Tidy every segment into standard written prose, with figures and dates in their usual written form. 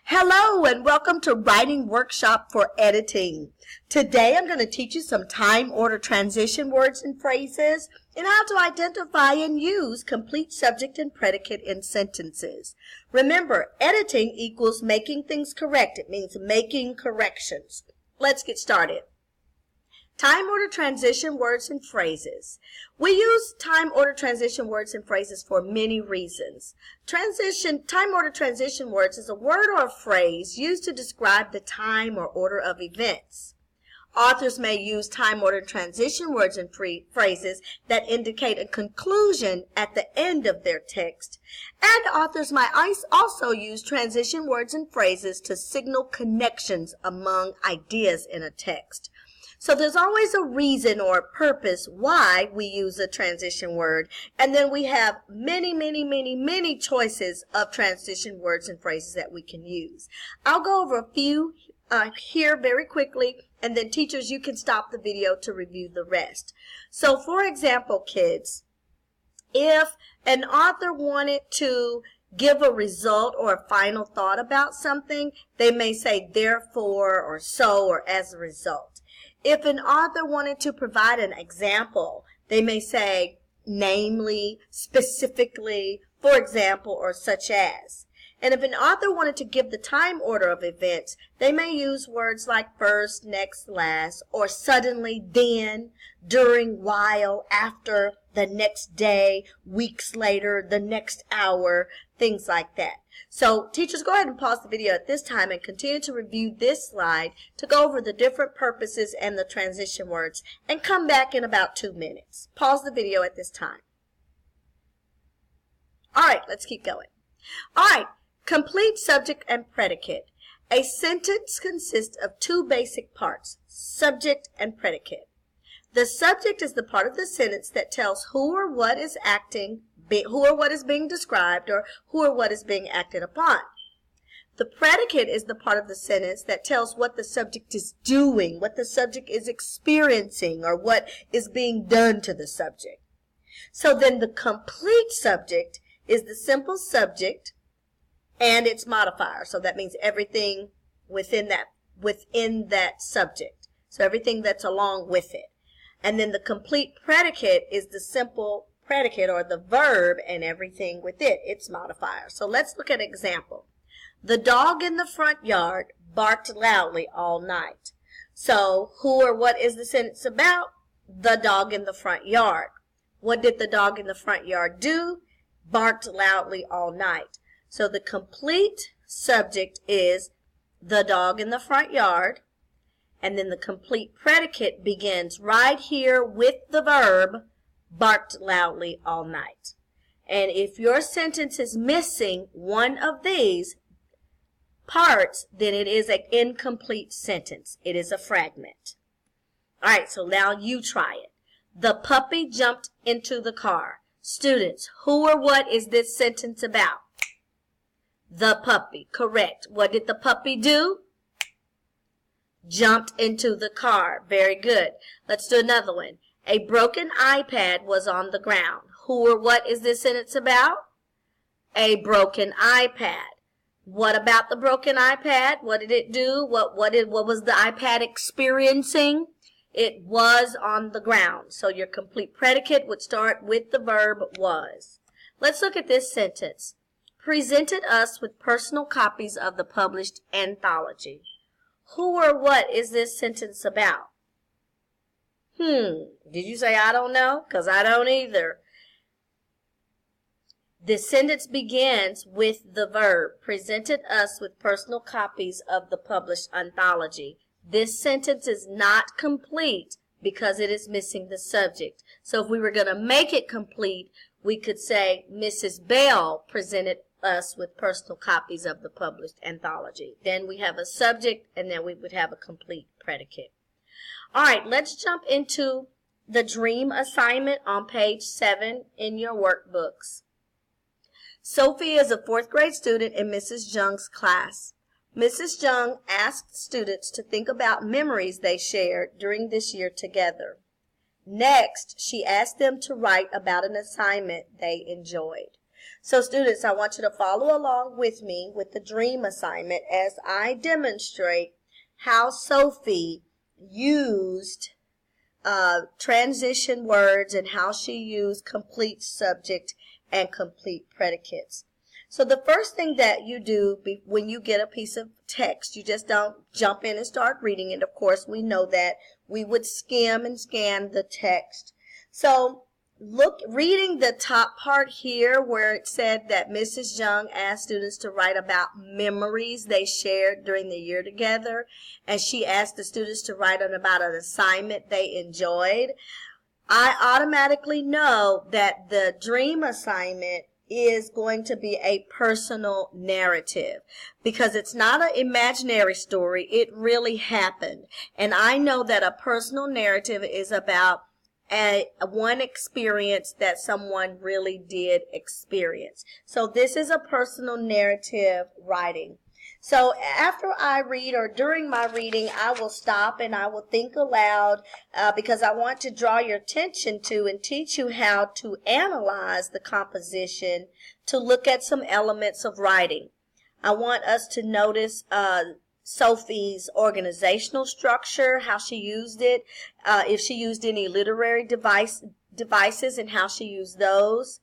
Hello and welcome to Writing Workshop for Editing. Today I'm going to teach you some time order transition words and phrases and how to identify and use complete subject and predicate in sentences. Remember, editing equals making things correct. It means making corrections. Let's get started. Time order transition words and phrases. We use time order transition words and phrases for many reasons. Time order transition words is a word or a phrase used to describe the time or order of events. Authors may use time order transition words and phrases that indicate a conclusion at the end of their text. And authors might also use transition words and phrases to signal connections among ideas in a text. So there's always a reason or a purpose why we use a transition word. And then we have many choices of transition words and phrases that we can use. I'll go over a few here very quickly, and then teachers, you can stop the video to review the rest. So for example, kids, if an author wanted to give a result or a final thought about something, they may say therefore or so or as a result. If an author wanted to provide an example, they may say namely, specifically, for example, or such as. And if an author wanted to give the time order of events, they may use words like first, next, last, or suddenly, then, during, while, after, the next day, weeks later, the next hour, things like that. So teachers, go ahead and pause the video at this time and continue to review this slide to go over the different purposes and the transition words, and come back in about 2 minutes. Pause the video at this time. All right, let's keep going. All right, complete subject and predicate. A sentence consists of two basic parts, subject and predicate. The subject is the part of the sentence that tells who or what is being described, or who or what is being acted upon. The predicate is the part of the sentence that tells what the subject is doing, what the subject is experiencing, or what is being done to the subject. So then the complete subject is the simple subject and its modifier. So that means everything within that subject. So everything that's along with it. And then the complete predicate is the simple predicate or the verb and everything with it, its modifier. So let's look at an example. The dog in the front yard barked loudly all night. So who or what is the sentence about? The dog in the front yard. What did the dog in the front yard do? Barked loudly all night. So the complete subject is the dog in the front yard, and then the complete predicate begins right here with the verb barked loudly all night. And if your sentence is missing one of these parts, then it is an incomplete sentence. It is a fragment. All right, so now you try it. The puppy jumped into the car. Students, who or what is this sentence about? The puppy, correct. What did the puppy do? Jumped into the car. Very good. Let's do another one. A broken iPad was on the ground. Who or what is this sentence about? A broken iPad. What about the broken iPad? What did it do? What was the iPad experiencing? It was on the ground. So your complete predicate would start with the verb was. Let's look at this sentence. Presented us with personal copies of the published anthology. Who or what is this sentence about? Did you say I don't know? Because I don't either. The sentence begins with the verb, presented us with personal copies of the published anthology. This sentence is not complete because it is missing the subject. So if we were going to make it complete, we could say Mrs. Bell presented us with personal copies of the published anthology. Then we have a subject, and then we would have a complete predicate. All right, let's jump into the dream assignment on page 7 in your workbooks. Sophie is a 4th grade student in Mrs. Jung's class. Mrs. Jung asked students to think about memories they shared during this year together. Next, she asked them to write about an assignment they enjoyed. So students, I want you to follow along with me with the dream assignment as I demonstrate how Sophie used transition words and how she used complete subject and complete predicates. So the first thing that you do when you get a piece of text, you just don't jump in and start reading it. Of course, we know that we would skim and scan the text. So reading the top part here where it said that Mrs. Young asked students to write about memories they shared during the year together, and she asked the students to write about an assignment they enjoyed. I automatically know that the dream assignment is going to be a personal narrative because it's not an imaginary story. It really happened. And I know that a personal narrative is about one experience that someone really did experience. So this is a personal narrative writing. So after I read or during my reading, I will stop and I will think aloud because I want to draw your attention to and teach you how to analyze the composition to look at some elements of writing. I want us to notice Sophie's organizational structure, how she used it, if she used any literary devices and how she used those,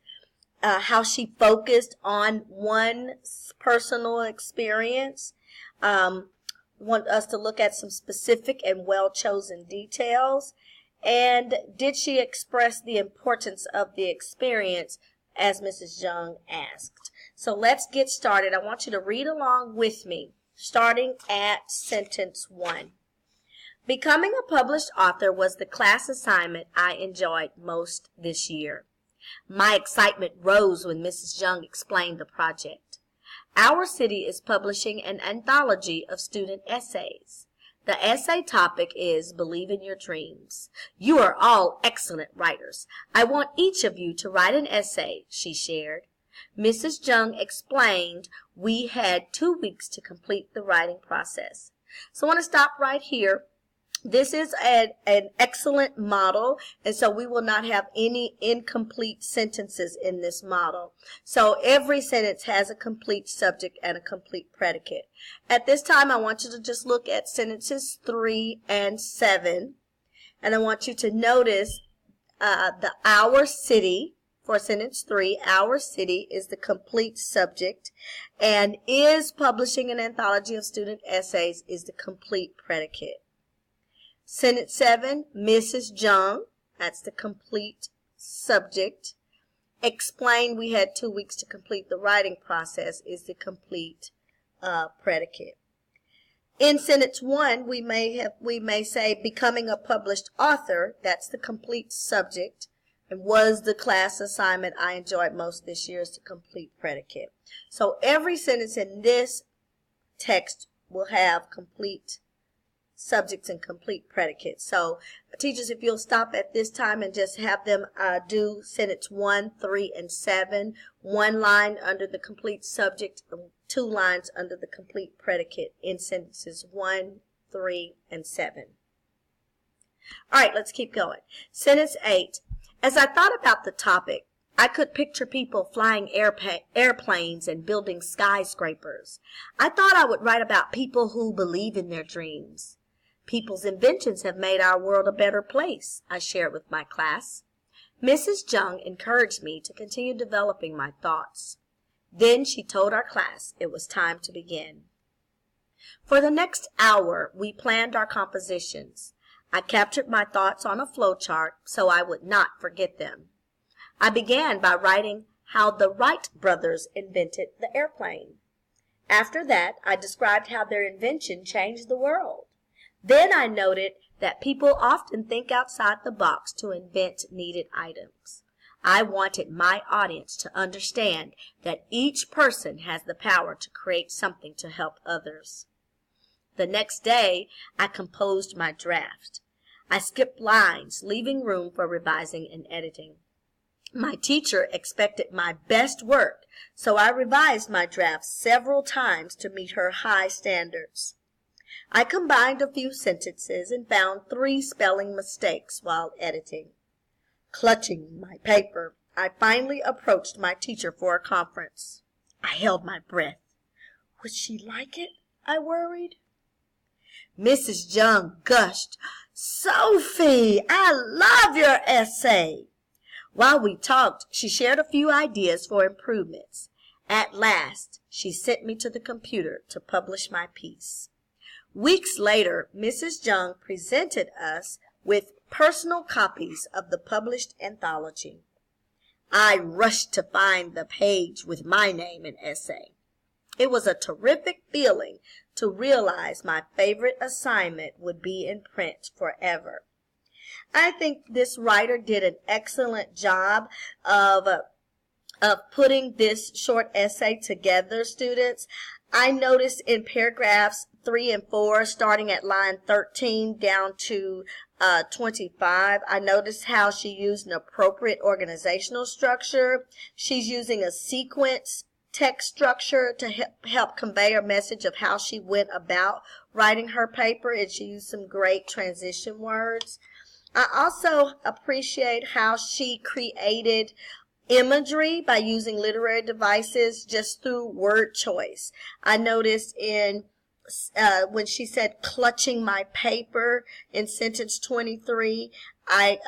how she focused on one personal experience. Want us to look at some specific and well-chosen details. And did she express the importance of the experience as Mrs. Young asked? So let's get started. I want you to read along with me, starting at sentence 1. Becoming a published author was the class assignment I enjoyed most this year. My excitement rose when Mrs. Young explained the project. Our city is publishing an anthology of student essays. The essay topic is Believe in Your Dreams. You are all excellent writers. I want each of you to write an essay, she shared. Mrs. Young explained we had 2 weeks to complete the writing process. So I want to stop right here. This is an excellent model, and so we will not have any incomplete sentences in this model. So every sentence has a complete subject and a complete predicate. At this time, I want you to just look at sentences 3 and 7, and I want you to notice the our city. For sentence 3, our city is the complete subject, and is publishing an anthology of student essays is the complete predicate. Sentence 7, Mrs. Young, that's the complete subject. Explain we had 2 weeks to complete the writing process is the complete predicate. In sentence 1, we may say becoming a published author, that's the complete subject. And was the class assignment I enjoyed most this year is the complete predicate. So every sentence in this text will have complete subjects and complete predicates. So teachers, if you'll stop at this time and just have them do sentence 1, 3, and 7, 1 line under the complete subject, 2 lines under the complete predicate in sentences 1, 3, and 7. All right, let's keep going. Sentence 8. As I thought about the topic, I could picture people flying airplanes and building skyscrapers. I thought I would write about people who believe in their dreams. People's inventions have made our world a better place, I shared with my class. Mrs. Young encouraged me to continue developing my thoughts. Then she told our class it was time to begin. For the next hour, we planned our compositions. I captured my thoughts on a flowchart so I would not forget them. I began by writing how the Wright brothers invented the airplane. After that, I described how their invention changed the world. Then I noted that people often think outside the box to invent needed items. I wanted my audience to understand that each person has the power to create something to help others. The next day, I composed my draft. I skipped lines, leaving room for revising and editing. My teacher expected my best work, so I revised my draft several times to meet her high standards. I combined a few sentences and found 3 spelling mistakes while editing. Clutching my paper, I finally approached my teacher for a conference. I held my breath. Would she like it? I worried. Mrs. Young gushed, Sophie, I love your essay. While we talked, she shared a few ideas for improvements. At last, she sent me to the computer to publish my piece. Weeks later, Mrs. Young presented us with personal copies of the published anthology. I rushed to find the page with my name and essay. It was a terrific feeling to realize my favorite assignment would be in print forever. I think this writer did an excellent job of putting this short essay together, students. I noticed in paragraphs 3 and 4, starting at line 13 down to 25, I noticed how she used an appropriate organizational structure. She's using a sequence text structure to help convey a message of how she went about writing her paper, and she used some great transition words. I also appreciate how she created imagery by using literary devices just through word choice. I noticed in when she said clutching my paper in sentence 23, I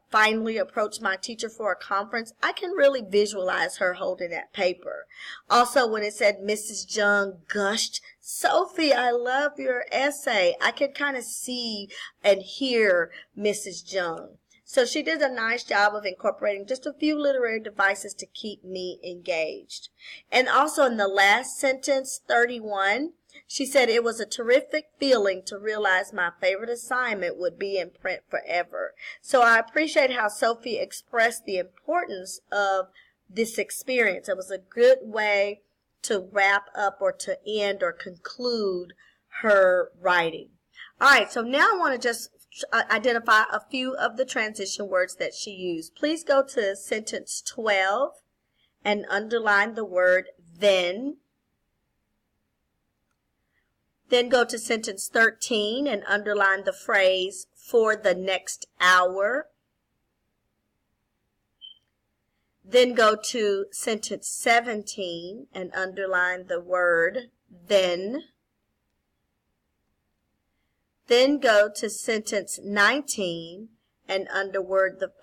finally approached my teacher for a conference. I can really visualize her holding that paper. Also, when it said Mrs. Young gushed, Sophie, I love your essay. I could kind of see and hear Mrs. Young. So she did a nice job of incorporating just a few literary devices to keep me engaged. And also in the last sentence, 31, she said it was a terrific feeling to realize my favorite assignment would be in print forever. So I appreciate how Sophie expressed the importance of this experience. It was a good way to wrap up or to end or conclude her writing. All right, so now I want to just identify a few of the transition words that she used. Please go to sentence 12 and underline the word then. Then go to sentence 13 and underline the phrase for the next hour. Then go to sentence 17 and underline the word then. Then go to sentence 19 and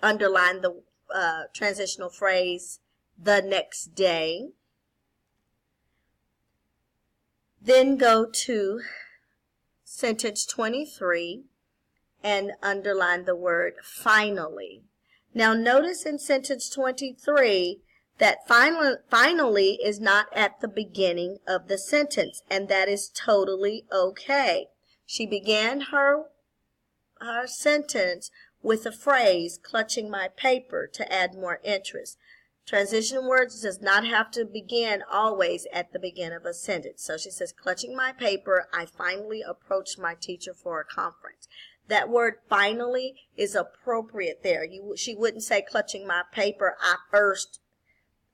underline the transitional phrase the next day. Then go to sentence 23 and underline the word finally. Now notice in sentence 23 that finally is not at the beginning of the sentence, and that is totally okay. She began her sentence with a phrase, clutching my paper, to add more interest. Transition words does not have to begin always at the beginning of a sentence. So she says, clutching my paper, I finally approached my teacher for a conference. That word finally is appropriate there. She wouldn't say clutching my paper, I first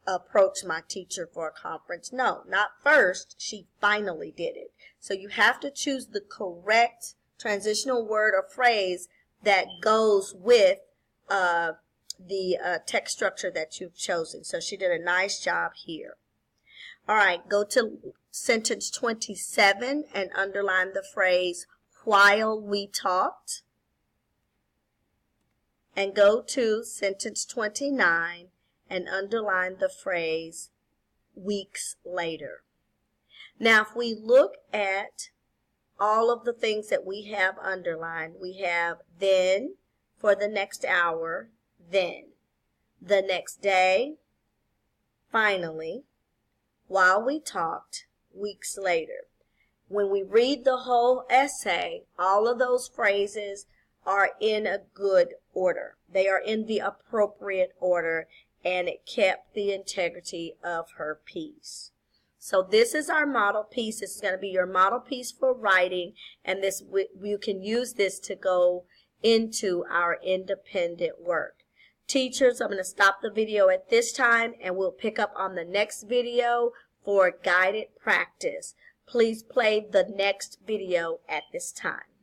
approached my teacher for a conference. No, not first. She finally did it. So you have to choose the correct transitional word or phrase that goes with the text structure that you've chosen. So she did a nice job here. All right, go to sentence 27 and underline the phrase while we talked. And go to sentence 29 and underline the phrase weeks later. Now, if we look at all of the things that we have underlined, we have then, for the next hour, then, the next day, finally, while we talked, weeks later. When we read the whole essay, all of those phrases are in a good order. They are in the appropriate order, and it kept the integrity of her piece. So this is our model piece. This is going to be your model piece for writing, and this you can use this to go into our independent work. Teachers, I'm going to stop the video at this time, and we'll pick up on the next video for guided practice. Please play the next video at this time.